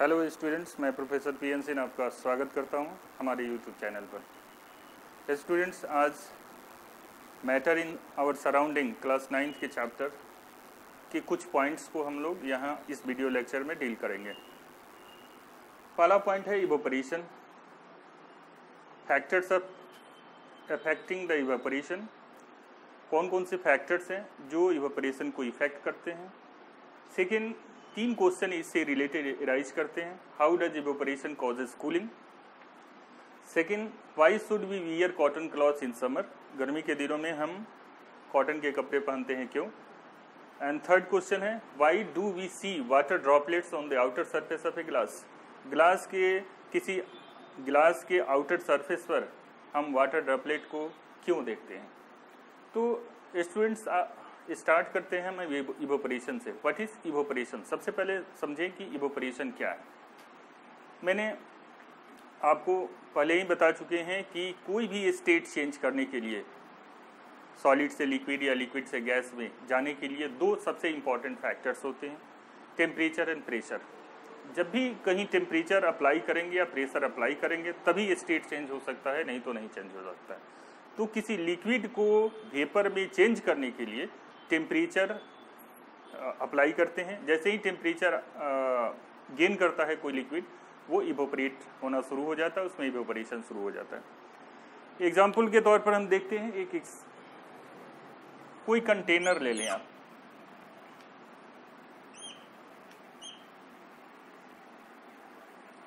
Hello students, मैं professor PN Singh आपका स्वागत करता हूं हमारे यूट्यूब चैनल पर। स्टूडेंट्स, आज matter in our surrounding class 9th के चैप्टर के कुछ पॉइंट्स को हम लोग यहां इस वीडियो लेक्चर में डील करेंगे। पहला पॉइंट है evaporation, factors of affecting the evaporation. कौन कौन से फैक्टर्स हैं जो इवोपरेशन को इफेक्ट करते हैं। सेकेंड, 3 क्वेश्चन इससे रिलेटेड राइज करते हैं। How does evaporation causes cooling. Second, why should we wear cotton clothes in summer. गर्मी के दिनों में हम कॉटन के कपड़े पहनते हैं, क्यों। एंड थर्ड क्वेश्चन है, why do we see water droplets on the outer surface of a glass. किसी ग्लास के आउटर सरफेस पर हम वाटर ड्रॉपलेट को क्यों देखते हैं। तो स्टूडेंट्स, स्टार्ट करते हैं हम इवोपरेशन से। What is evaporation. सबसे पहले समझें कि इवोपरेशन क्या है। मैंने आपको पहले ही बता चुके हैं कि कोई भी स्टेट चेंज करने के लिए, सॉलिड से लिक्विड या लिक्विड से गैस में जाने के लिए 2 सबसे इंपॉर्टेंट फैक्टर्स होते हैं, टेम्परेचर एंड प्रेशर। जब भी कहीं टेम्परेचर अप्लाई करेंगे या प्रेशर अप्लाई करेंगे तभी स्टेट चेंज हो सकता है, नहीं तो नहीं चेंज हो सकता है। तो किसी लिक्विड को वेपर में चेंज करने के लिए टेम्परेचर अप्लाई करते हैं। जैसे ही टेम्परेचर गेन करता है कोई लिक्विड, वो इवोपरेट होना शुरू हो जाता है, उसमें इवोपरेशन शुरू हो जाता है। एग्जाम्पल के तौर पर हम देखते हैं, कोई कंटेनर ले लें आप।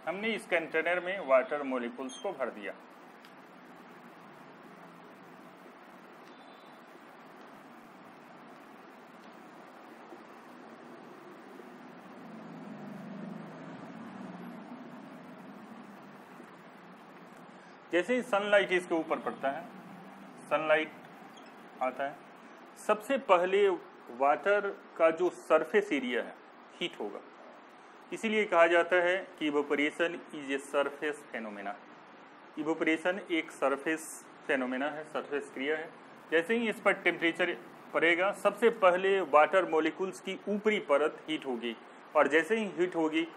हमने इस कंटेनर में वाटर मॉलिक्यूल्स को भर दिया। जैसे ही सनलाइट इसके ऊपर पड़ता है, सनलाइट आता है, सबसे पहले वाटर का जो सरफेस एरिया है हीट होगा। इसीलिए कहा जाता है कि evaporation is a surface phenomena. Evaporation एक सरफेस फेनोमेना है, सरफेस क्रिया है। जैसे ही इस पर टेम्परेचर पड़ेगा, सबसे पहले वाटर मॉलिक्यूल्स की ऊपरी परत हीट होगी, और जैसे ही हीट होगी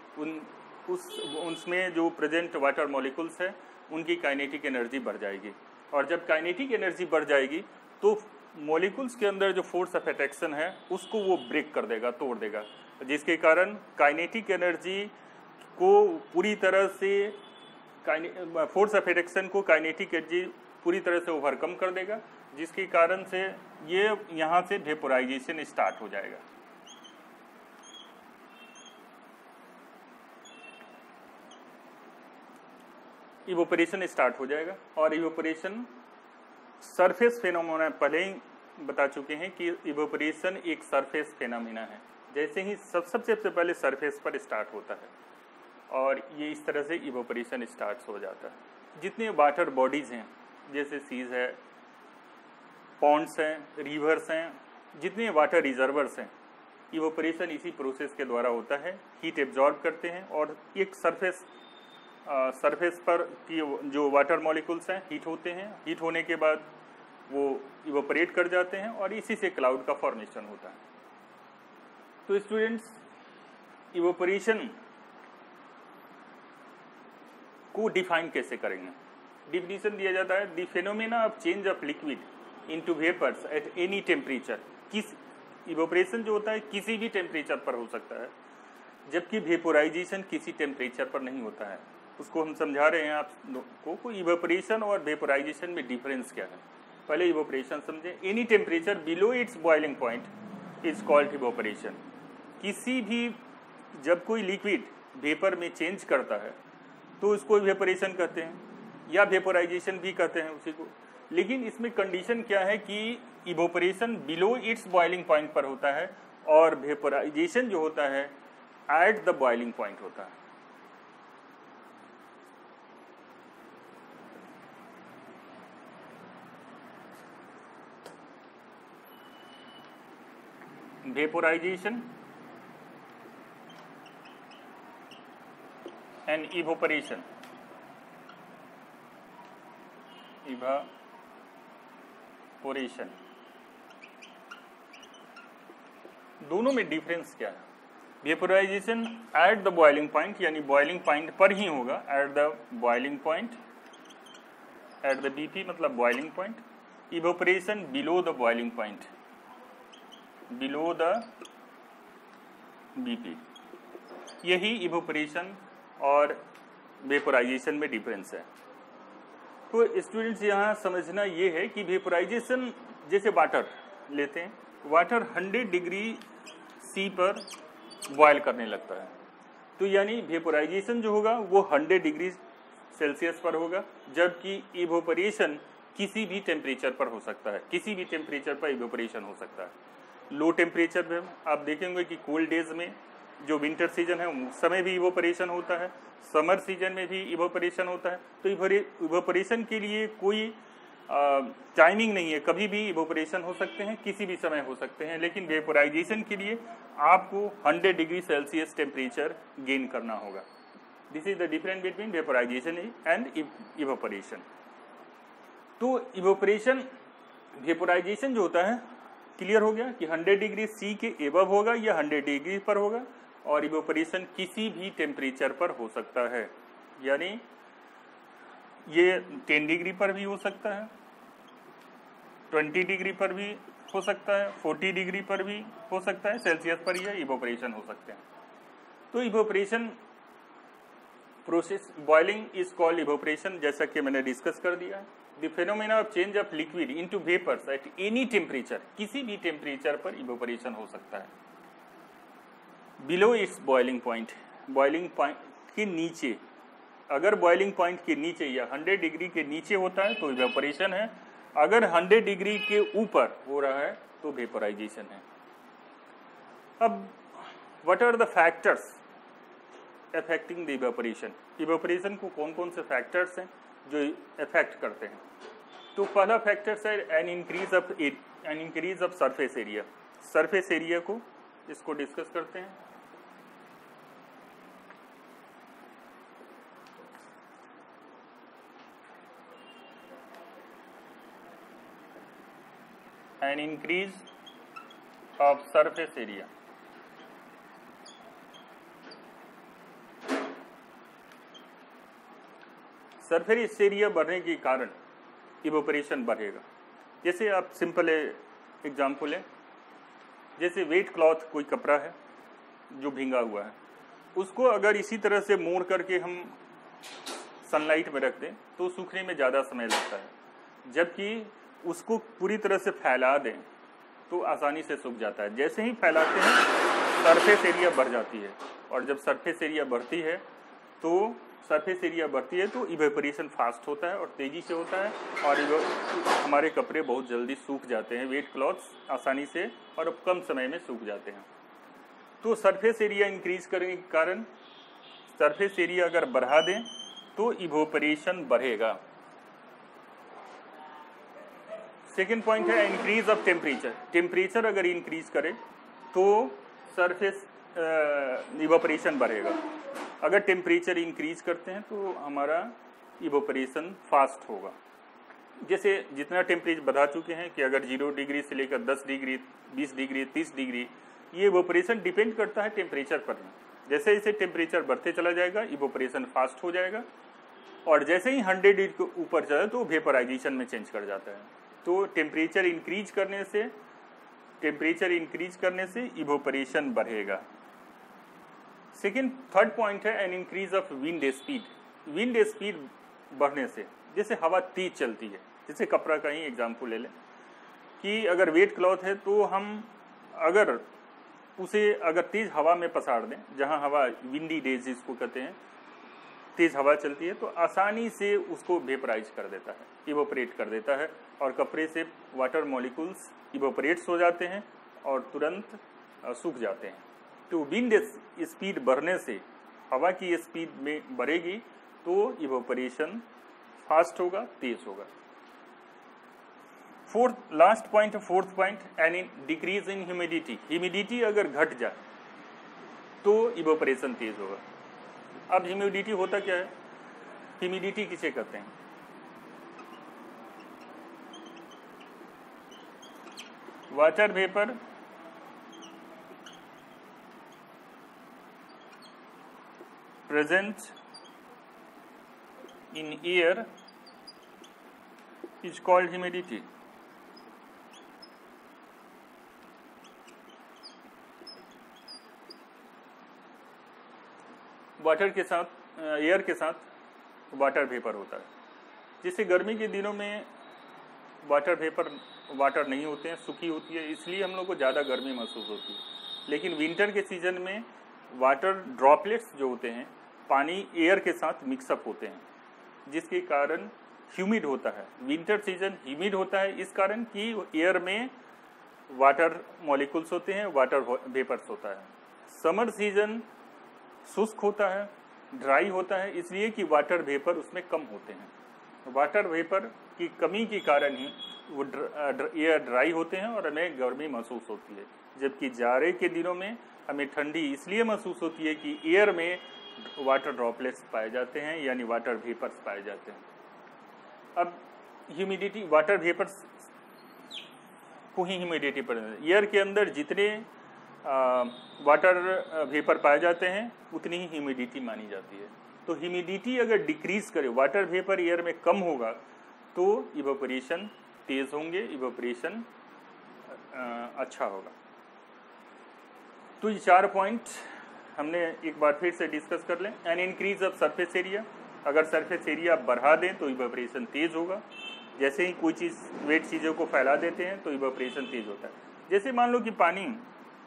उसमें जो प्रेजेंट वाटर मॉलिक्यूल्स है उनकी काइनेटिक एनर्जी बढ़ जाएगी। और जब काइनेटिक एनर्जी बढ़ जाएगी तो मॉलिक्यूल्स के अंदर जो फोर्स ऑफ अट्रैक्शन है उसको वो ब्रेक कर देगा, तोड़ देगा, जिसके कारण काइनेटिक एनर्जी को पूरी तरह से फोर्स ऑफ अट्रैक्शन को काइनेटिक एनर्जी पूरी तरह से ओवरकम कर देगा, जिसके कारण से ये यहाँ से वेपोराइजेशन स्टार्ट हो जाएगा। इवोपरेशन स्टार्ट हो जाएगा। और इवोपरेशन सरफेस फेनोमेना, पहले ही बता चुके हैं कि इवोपरेशन एक सरफेस फेनोमेना है। जैसे ही सबसे पहले सरफेस पर स्टार्ट होता है और ये इस तरह से इवोपरेशन स्टार्ट हो जाता है। जितने वाटर बॉडीज़ हैं, जैसे सीज है, पॉन्ड्स हैं, रिवर्स हैं, जितने वाटर रिजर्वर्स हैं, इवोपरेशन इसी प्रोसेस के द्वारा होता है। हीट एब्जॉर्ब करते हैं और एक सरफेस पर की जो वाटर मॉलिक्यूल्स हैं हीट होते हैं। हीट होने के बाद वो इवोपरेट कर जाते हैं और इसी से क्लाउड का फॉर्मेशन होता है। तो स्टूडेंट्स, इवोपरेशन को डिफाइन कैसे करेंगे। डिफिनीशन दिया जाता है, the phenomena of change of liquid into vapours at any temperature. Evaporation जो होता है किसी भी टेम्परेचर पर हो सकता है, जबकि वेपोराइजेशन किसी टेम्परेचर पर नहीं होता है। उसको हम समझा रहे हैं आप लोगों को। इवोपरेशन और वेपोराइजेशन में डिफरेंस क्या है, पहले इवोपरेशन समझें। Any temperature below its boiling point is called evaporation. किसी भी, जब कोई लिक्विड वेपर में चेंज करता है तो उसको वेपोरेशन कहते हैं, या वेपोराइजेशन भी कहते हैं उसी को। लेकिन इसमें कंडीशन क्या है कि evaporation below its boiling point पर होता है और वेपोराइजेशन जो होता है एट द बॉइलिंग पॉइंट होता है। Vaporisation and evaporation. दोनों में डिफरेंस क्या है। Vaporisation at the boiling point, यानी बॉइलिंग पॉइंट पर ही होगा, at the boiling point, at the BP मतलब boiling point. Evaporation below the boiling point, below the BP। यही इवोपरेशन और वेपोराइजेशन में डिफरेंस है। तो स्टूडेंट्स यहाँ समझना ये है कि वेपोराइजेशन, जैसे वाटर लेते हैं, वाटर 100 डिग्री C पर बॉयल करने लगता है, तो यानी वेपोराइजेशन जो होगा वो 100 डिग्री सेल्सियस पर होगा, जबकि इवोपरेशन किसी भी टेम्परेचर पर हो सकता है, किसी भी टेम्परेचर पर इवोपरेशन हो सकता है। लो टेम्परेचर में आप देखेंगे कि कोल्ड डेज में, जो विंटर सीजन है उस समय भी इवोपरेशन होता है, समर सीजन में भी इवोपरेशन होता है। तो इवोपरेशन के लिए कोई टाइमिंग नहीं है, कभी भी इवोपरेशन हो सकते हैं, किसी भी समय हो सकते हैं। लेकिन वेपोराइजेशन के लिए आपको 100 डिग्री सेल्सियस टेम्परेचर गेन करना होगा। This is the difference between vaporisation and evaporation. तो इवोपरेशन, वेपोराइजेशन जो होता है, क्लियर हो गया कि 100 डिग्री C के एबव होगा या 100 डिग्री पर होगा, और इवोपरेशन किसी भी टेम्परेचर पर हो सकता है, यानी ये 10 डिग्री पर भी हो सकता है, 20 डिग्री पर भी हो सकता है, 40 डिग्री पर भी हो सकता है, सेल्सियस पर यह इवोपरेशन हो सकते हैं। तो evaporation process, boiling is called evaporation, जैसा कि मैंने डिस्कस कर दिया है। The phenomena of change of liquid into vapours at any temperature, किसी भी टेम्परेचर पर इवोपरेशन हो सकता है। Below its boiling point, boiling point के नीचे, अगर बॉइलिंग पॉइंट के नीचे या 100 डिग्री के नीचे होता है तो इवेपोरेशन है, अगर 100 डिग्री के ऊपर हो रहा है तो वेपोराइजेशन है। अब what are the factors affecting the evaporation, evaporation को कौन कौन से फैक्टर्स हैं जो इफेक्ट करते हैं? तो पहला फैक्टर है an increase of surface area. Surface area को इसको डिस्कस करते हैं। An increase of surface area, surface area बढ़ने के कारण इवोपरेशन बढ़ेगा। जैसे आप सिंपल एग्जाम्पल है, जैसे वेट क्लॉथ, कोई कपड़ा है जो भींगा हुआ है, उसको अगर इसी तरह से मोड़ करके हम सनलाइट में रख दें तो सूखने में ज़्यादा समय लगता है, जबकि उसको पूरी तरह से फैला दें तो आसानी से सूख जाता है। जैसे ही फैलाते हैं सरफेस एरिया बढ़ जाती है, और जब सरफेस एरिया बढ़ती है तो इवेपोरेशन फास्ट होता है और तेज़ी से होता है, और हमारे कपड़े बहुत जल्दी सूख जाते हैं, वेट क्लॉथ्स आसानी से और अब कम समय में सूख जाते हैं। तो सरफेस एरिया इंक्रीज करने के कारण, सरफेस एरिया अगर बढ़ा दें तो इवेपोरेशन बढ़ेगा। सेकेंड पॉइंट है इंक्रीज ऑफ टेम्परेचर। टेम्परेचर अगर इंक्रीज करे तो सरफेस इवेपोरेशन बढ़ेगा। अगर टेम्परेचर इंक्रीज करते हैं तो हमारा इवेपोरेशन फास्ट होगा। जैसे जितना टेम्परेचर बढ़ा चुके हैं कि अगर 0 डिग्री से लेकर 10 डिग्री, 20 डिग्री, 30 डिग्री, ये इवेपोरेशन डिपेंड करता है टेम्परेचर पर। जैसे जैसे टेम्परेचर बढ़ते चला जाएगा इवेपोरेशन फास्ट हो जाएगा, और जैसे ही 100 डिग्री के ऊपर जाए तो वेपोराइजेशन में चेंज कर जाता है। तो टेम्परेचर इंक्रीज करने से इवेपोरेशन बढ़ेगा। थर्ड पॉइंट है an increase of wind speed. Wind speed बढ़ने से, जैसे हवा तेज चलती है, जैसे कपड़ा का ही एग्जाम्पल ले लें कि अगर वेट क्लॉथ है तो हम अगर उसे तेज हवा में पसार दें, जहां हवा विंडी डेज जिसको कहते हैं, तेज हवा चलती है, तो आसानी से उसको वेपराइज कर देता है, इवोपरेट कर देता है, और कपड़े से वाटर मॉलिक्यूल्स इवोपरेट्स हो जाते हैं और तुरंत सूख जाते हैं। तो विंड स्पीड बढ़ने से, हवा की स्पीड में बढ़ेगी तो इवोपरेशन फास्ट होगा, तेज होगा। Fourth point an decrease in humidity. Humidity अगर घट जाए तो इवोपरेशन तेज होगा। अब ह्यूमिडिटी होता क्या है? ह्यूमिडिटी किसे कहते हैं? Water vapour present in air is called humidity. Water के साथ, एयर के साथ वाटर वेपर होता है, जिससे गर्मी के दिनों में वाटर वेपर, वाटर नहीं होते हैं, सूखी होती है, इसलिए हम लोग को ज़्यादा गर्मी महसूस होती है। लेकिन विंटर के सीजन में वाटर ड्रॉपलेट्स जो होते हैं पानी एयर के साथ मिक्सअप होते हैं, जिसके कारण ह्यूमिड होता है। विंटर सीजन ह्यूमिड होता है इस कारण कि एयर में वाटर मॉलिक्यूल्स होते हैं, वाटर वेपर्स होता है। समर सीजन शुष्क होता है, ड्राई होता है, इसलिए कि वाटर वेपर उसमें कम होते हैं। वाटर वेपर की कमी के कारण ही वो एयर ड्राई होते हैं और हमें गर्मी महसूस होती है। जबकि जाड़े के दिनों में हमें ठंडी इसलिए महसूस होती है कि एयर में वाटर ड्रॉपलेट्स पाए जाते हैं, यानी वाटर वेपर्स पाए जाते हैं। अब ह्यूमिडिटी, वाटर वेपर्स को ही ह्यूमिडिटी पर, एयर के अंदर जितने वाटर वेपर पाए जाते हैं उतनी ही ह्यूमिडिटी मानी जाती है। तो ह्यूमिडिटी अगर डिक्रीज करे, वाटर वेपर एयर में कम होगा तो इवेपोरेशन तेज होंगे, इवेपोरेशन अच्छा होगा। तो ये 4 पॉइंट हमने एक बार फिर से डिस्कस कर लें। An increase of surface area, अगर सरफेस एरिया बढ़ा दें तो इवेपोरेशन तेज होगा। जैसे ही कोई चीज़ वेट चीज़ों को फैला देते हैं तो इवेपोरेशन तेज होता है। जैसे मान लो कि पानी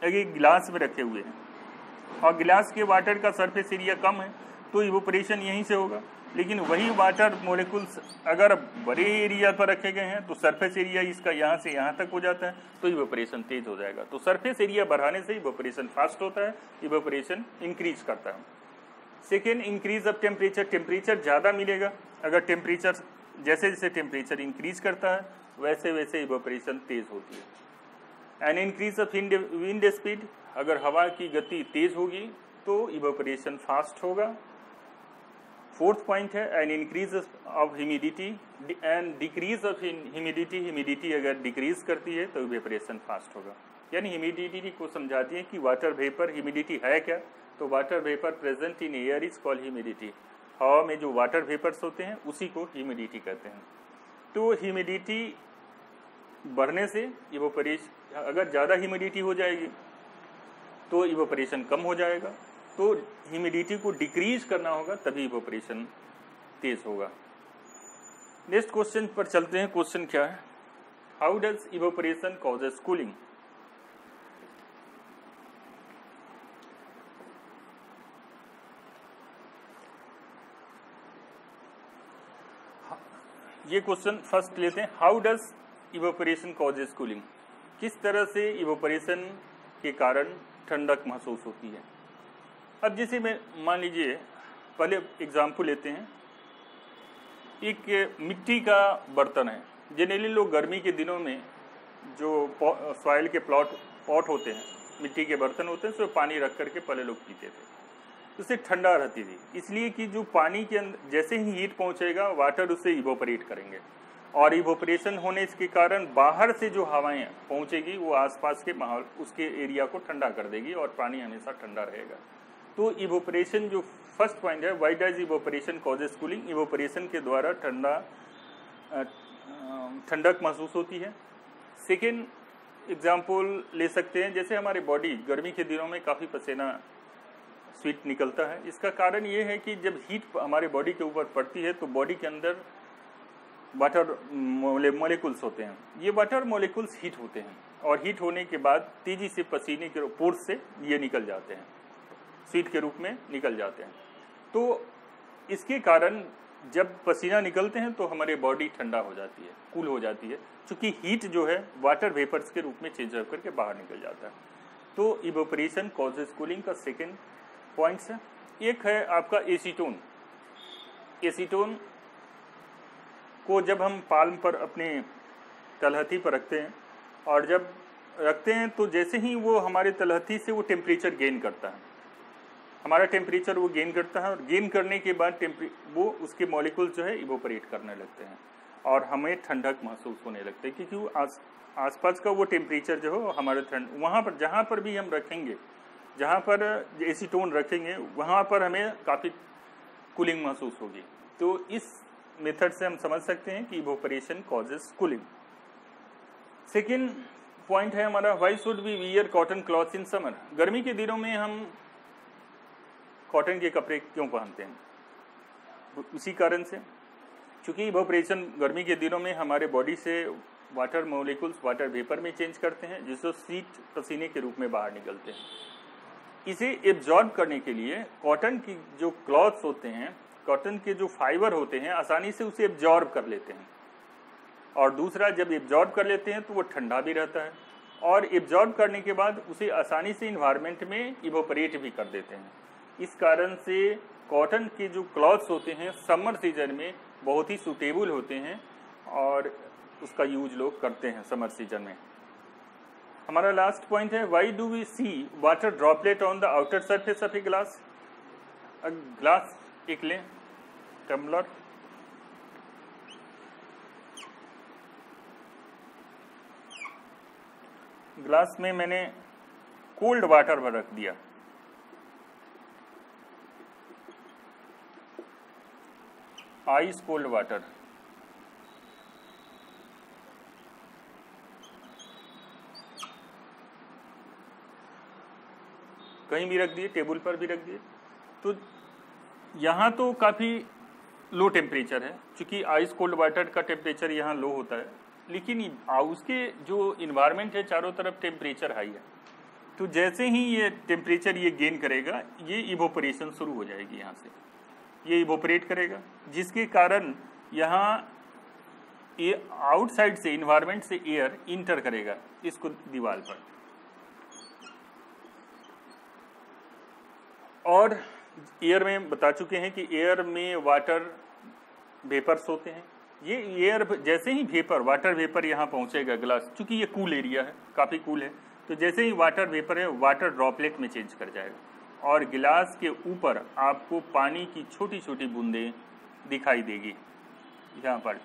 एक गिलास में रखे हुए हैं और गिलास के वाटर का सरफेस एरिया कम है तो इवेपोरेशन यहीं से होगा। लेकिन वही वाटर मोलिकुल्स अगर बड़े एरिया पर रखे गए हैं तो सरफेस एरिया इसका यहाँ से यहाँ तक हो जाता है तो इवेपोरेशन तेज हो जाएगा। तो सरफेस एरिया बढ़ाने से इवेपोरेशन फास्ट होता है, इवेपोरेशन इंक्रीज करता है। Second, increase of temperature, temperature ज़्यादा मिलेगा। अगर टेम्परेचर जैसे जैसे टेम्परेचर इंक्रीज करता है वैसे वैसे इवेपोरेशन तेज होती है। An increase of wind speed, अगर हवा की गति तेज होगी तो इवेपोरेशन फास्ट होगा। फोर्थ पॉइंट है an increase of humidity and decrease of humidity, humidity अगर डिक्रीज करती है तो इवेपोरेशन फास्ट होगा। यानी ह्यूमिडिटी को समझाती है कि वाटर वेपर, ह्यूमिडिटी है क्या, तो water vapour present in air is called humidity. हवा में जो वाटर वेपर्स होते हैं उसी को ह्यूमिडिटी कहते हैं। तो ह्यूमिडिटी बढ़ने से इवेपोरेशन, अगर ज़्यादा ह्यूमिडिटी हो जाएगी तो इवेपोरेशन कम हो जाएगा। तो ह्यूमिडिटी को डिक्रीज करना होगा तभी इवेपोरेशन तेज होगा। नेक्स्ट क्वेश्चन पर चलते हैं। क्वेश्चन क्या है? How does evaporation causes cooling? ये क्वेश्चन फर्स्ट लेते हैं। How does evaporation causes cooling? किस तरह से इवेपोरेशन के कारण ठंडक महसूस होती है? अब जैसे मैं मान लीजिए पहले एग्जाम्पल लेते हैं। एक मिट्टी का बर्तन है। जनरली लोग गर्मी के दिनों में जो सॉइल के पॉट होते हैं, मिट्टी के बर्तन होते हैं, उसमें पानी रख करके पहले लोग पीते थे, उससे ठंडा रहती थी। इसलिए कि जो पानी के अंदर जैसे ही हीट पहुंचेगा वाटर उससे इवोपरेट करेंगे और इवोपरेशन होने के कारण बाहर से जो हवाएं पहुंचेगी वो आसपास के माहौल, उसके एरिया को ठंडा कर देगी और पानी हमेशा ठंडा रहेगा। तो इवोपरेशन जो फर्स्ट पॉइंट है, why does evaporation causes cooling? Evaporation के द्वारा ठंडक महसूस होती है। सेकेंड एग्जाम्पल ले सकते हैं, जैसे हमारे बॉडी गर्मी के दिनों में काफ़ी पसीना स्वेट निकलता है। इसका कारण ये है कि जब हीट हमारे बॉडी के ऊपर पड़ती है तो बॉडी के अंदर वाटर मोलिकुल्स होते हैं। ये वाटर मोलिकुल्स हीट होते हैं और हीट होने के बाद तेजी से पसीने के पोर्स से ये निकल जाते हैं, स्वेट के रूप में निकल जाते हैं। तो इसके कारण जब पसीना निकलते हैं तो हमारी बॉडी ठंडा हो जाती है, कूल हो जाती है, क्योंकि हीट जो है वाटर वेपर्स के रूप में चेंज होकर के बाहर निकल जाता है। तो इवोपरेशन कॉजेस कूलिंग का सेकेंड पॉइंट्स है। एक है आपका एसीटोन। एसीटोन को जब हम पाल्म पर अपने तलहथी पर रखते हैं और जब रखते हैं तो जैसे ही वो हमारे तलहथी से वो टेम्परेचर गेन करता है, हमारा टेम्परेचर वो गेन करता है और गेन करने के बाद वो उसके मॉलिक्यूल्स जो है इवोपरेट करने लगते हैं और हमें ठंडक महसूस होने लगती है, क्योंकि वो आसपास का वो टेम्परेचर जो है हमारे वहाँ पर जहाँ पर भी हम रखेंगे जहाँ पर एसीटोन रखेंगे वहाँ पर हमें काफ़ी कूलिंग महसूस होगी। तो इस मेथड से हम समझ सकते हैं कि इवोपरेशन कॉजेस कूलिंग। सेकेंड पॉइंट है हमारा, why should we wear cotton clothes in summer. गर्मी के दिनों में हम कॉटन के कपड़े क्यों पहनते हैं? उसी कारण से, क्योंकि इवोपरेशन गर्मी के दिनों में हमारे बॉडी से वाटर मॉलिक्यूल्स वाटर वेपर में चेंज करते हैं, जिससे शीत पसीने के रूप में बाहर निकलते हैं। इसे एब्जॉर्ब करने के लिए कॉटन की जो क्लॉथ्स होते हैं, कॉटन के जो फाइबर होते हैं, आसानी से उसे एब्जॉर्ब कर लेते हैं। और दूसरा, जब एब्जॉर्ब कर लेते हैं तो वो ठंडा भी रहता है, और एब्जॉर्ब करने के बाद उसे आसानी से इन्वायरमेंट में इवोपरेट भी कर देते हैं। इस कारण से कॉटन के जो क्लॉथ्स होते हैं समर सीजन में बहुत ही सूटेबल होते हैं और उसका यूज लोग करते हैं समर सीजन में। हमारा लास्ट पॉइंट है, why do we see water droplet on the outer surface of a glass. Glass एक लें, टम्बलर, ग्लास में मैंने कोल्ड वाटर भर रख दिया, आइस कोल्ड वाटर। कहीं भी रख दिए, टेबल पर भी रख दिए। तो यहाँ तो काफ़ी लो टेम्परेचर है, क्योंकि आइस कोल्ड वाटर का टेम्परेचर यहाँ लो होता है, लेकिन उसके जो इन्वायरमेंट है चारों तरफ टेम्परेचर हाई है। तो जैसे ही ये टेम्परेचर ये गेन करेगा, ये इवोपरेशन शुरू हो जाएगी, यहाँ से ये इवोपरेट करेगा, जिसके कारण यहाँ ये आउटसाइड से इन्वायरमेंट से एयर इंटर करेगा इसको दीवार पर, और एयर में बता चुके हैं कि एयर में वाटर वेपर्स होते हैं। ये एयर जैसे ही वेपर वाटर वेपर यहाँ पहुँचेगा ग्लास, चूँकि ये कूल एरिया है, काफ़ी कूल है, तो जैसे ही वाटर वेपर है वाटर ड्रॉपलेट में चेंज कर जाएगा, और गिलास के ऊपर आपको पानी की छोटी छोटी बूंदें दिखाई देगी यहाँ पर।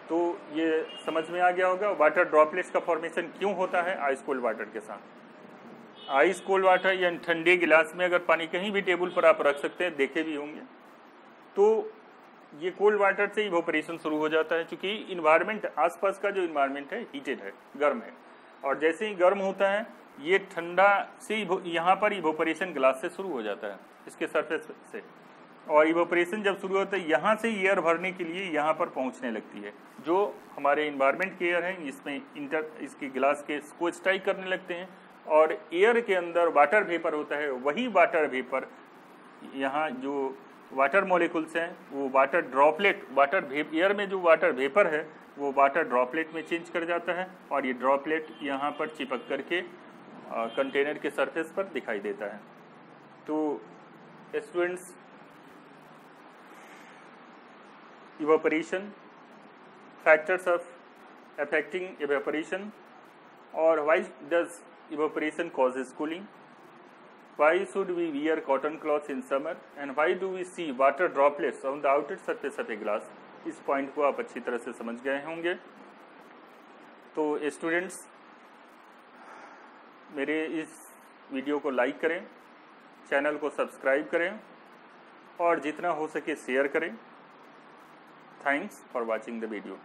तो ये समझ में आ गया होगा वाटर ड्रॉपलेट्स का फॉर्मेशन क्यों होता है आइस कोल्ड वाटर के साथ। आइस कोल्ड वाटर या ठंडे गिलास में अगर पानी कहीं भी टेबल पर आप रख सकते हैं, देखे भी होंगे, तो ये कोल्ड वाटर से इवोपरेशन शुरू हो जाता है, क्योंकि इन्वायरमेंट आसपास का जो इन्वायरमेंट है हीटेड है, गर्म है, और जैसे ही गर्म होता है ये ठंडा से यहाँ पर इवोपरेशन ग्लास से शुरू हो जाता है, इसके सरफेस से, और इवोपरेशन जब शुरू होता है यहाँ से एयर भरने के लिए यहाँ पर पहुँचने लगती है। जो हमारे इन्वायरमेंट के एयर हैं इसमें इसके ग्लास के को स्ट्राइक करने लगते हैं, और एयर के अंदर वाटर वेपर होता है, वही वाटर वेपर यहाँ जो वाटर मॉलिक्यूल्स हैं वो वाटर ड्रॉपलेट एयर में जो वाटर वेपर है वो वाटर ड्रॉपलेट में चेंज कर जाता है, और ये ड्रॉपलेट यहाँ पर चिपक करके कंटेनर के सरफेस पर दिखाई देता है। तो students, evaporation, factors of affecting evaporation, और why does evaporation causes cooling, why should we wear cotton cloths in summer, and why do we see water droplets on the outer surface of a glass। इस point को आप अच्छी तरह से समझ गए होंगे। तो स्टूडेंट्स, मेरे इस वीडियो को लाइक करें, चैनल को सब्सक्राइब करें, और जितना हो सके शेयर करें। Thanks for watching the video.